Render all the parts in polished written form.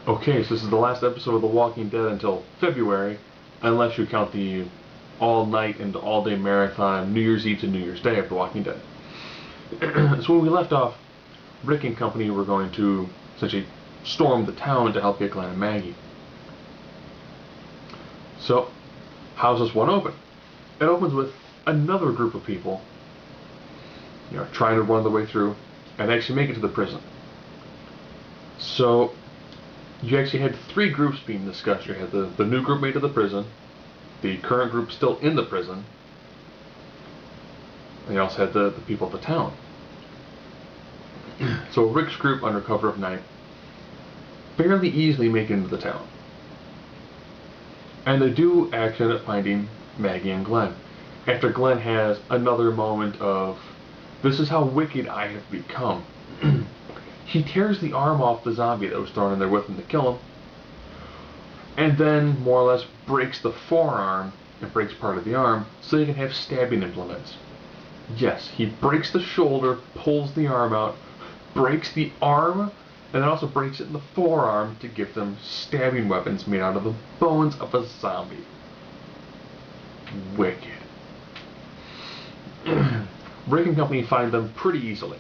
Okay, so this is the last episode of The Walking Dead until February, unless you count the all-night and all-day marathon New Year's Eve to New Year's Day of The Walking Dead. So when we left off, Rick and company were going to essentially storm the town to help get Glenn and Maggie. So, how's this one open? It opens with another group of people, trying to run their way through and actually make it to the prison. So, you actually had three groups being discussed. You had the new group made to the prison, the current group still in the prison, and you also had the people of the town. So Rick's group, under cover of night, fairly easily make it into the town. And they do actually end up finding Maggie and Glenn. After Glenn has another moment of, this is how wicked I have become. He tears the arm off the zombie that was thrown in there with him to kill him, and then more or less breaks the forearm and breaks part of the arm so he can have stabbing implements. Yes, he breaks the shoulder, pulls the arm out, breaks the arm, and then also breaks it in the forearm to give them stabbing weapons made out of the bones of a zombie. Wicked. Rick and company find them pretty easily,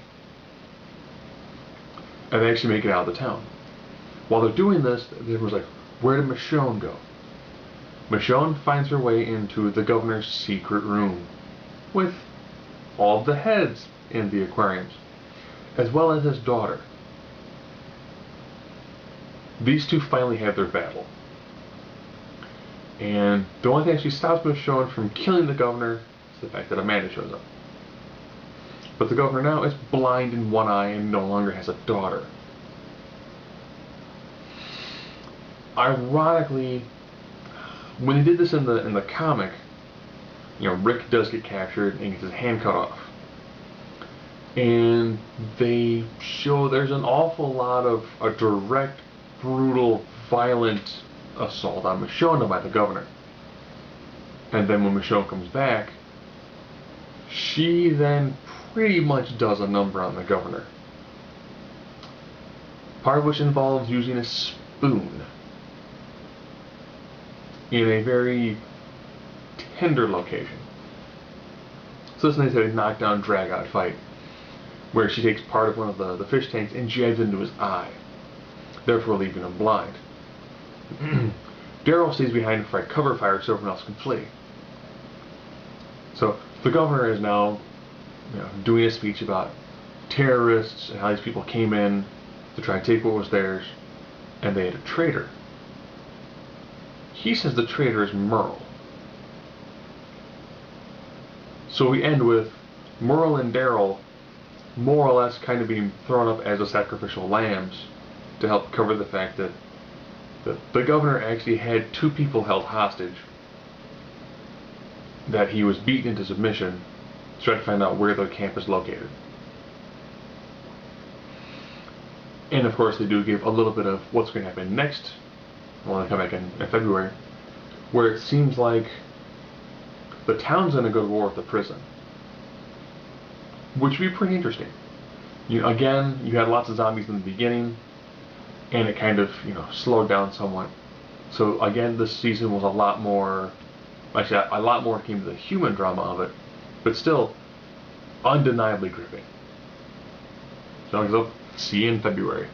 and they actually make it out of the town. While they're doing this, everyone's like, where did Michonne go? Michonne finds her way into the governor's secret room with all the heads in the aquariums, as well as his daughter. These two finally have their battle. And the only thing that actually stops Michonne from killing the governor is the fact that Amanda shows up. But the governor now is blind in one eye and no longer has a daughter. Ironically, when he did this in the comic, Rick does get captured and gets his hand cut off. And they show there's an awful lot of a direct, brutal, violent assault on Michonne by the governor. And then when Michonne comes back, she then pretty much does a number on the governor. Part of which involves using a spoon in a very tender location. So this is a knockdown, drag-out fight where she takes part of one of the fish tanks and jabs into his eye, therefore leaving him blind. Daryl stays behind for a cover fire so everyone else can flee. So the governor is now doing a speech about terrorists and how these people came in to try and take what was theirs, and they had a traitor. He says the traitor is Merle. So we end with Merle and Daryl more or less kind of being thrown up as the sacrificial lambs to help cover the fact that the governor actually had two people held hostage, that he was beaten into submission to try to find out where their camp is located. And of course they do give a little bit of what's going to happen next, when they come back in February, where it seems like the town's going to go to war with the prison, which would be pretty interesting. Again, you had lots of zombies in the beginning, and it kind of slowed down somewhat. So again, this season was a lot more came to the human drama of it, but still undeniably gripping. So see you in February.